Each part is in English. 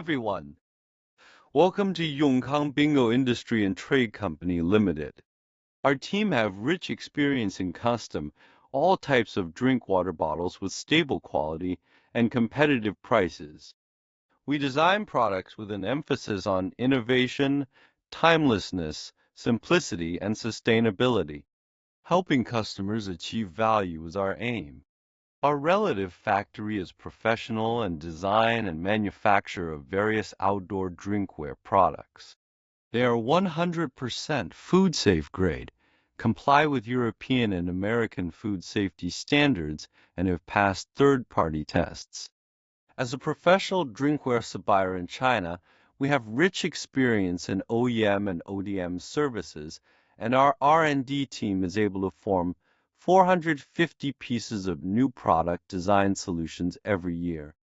everyone. Welcome to Yongkang Bingo Industry and Trade Company Limited. Our team have rich experience in custom, all types of drink water bottles with stable quality and competitive prices. We design products with an emphasis on innovation, timelessness, simplicity, and sustainability. Helping customers achieve value is our aim. Our relative factory is professional in design and manufacture of various outdoor drinkware products. They are 100% food safe grade, comply with European and American food safety standards, and have passed third-party tests. As a professional drinkware supplier in China, we have rich experience in OEM and ODM services, and our R&D team is able to form 450 pieces of new product design solutions every year.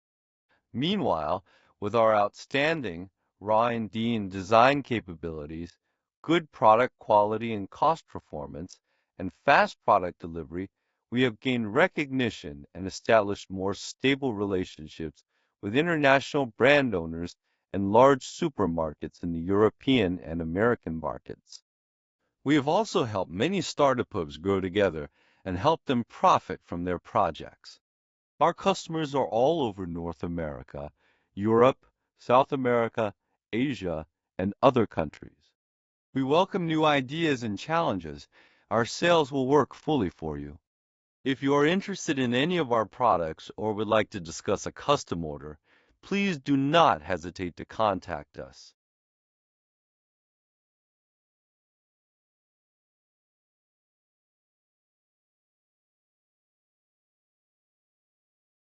Meanwhile, with our outstanding R&D and design capabilities, good product quality and cost performance, and fast product delivery, we have gained recognition and established more stable relationships with international brand owners and large supermarkets in the European and American markets. We have also helped many startups grow together and helped them profit from their projects. Our customers are all over North America, Europe, South America, Asia, and other countries. We welcome new ideas and challenges. Our sales will work fully for you. If you are interested in any of our products or would like to discuss a custom order, please do not hesitate to contact us.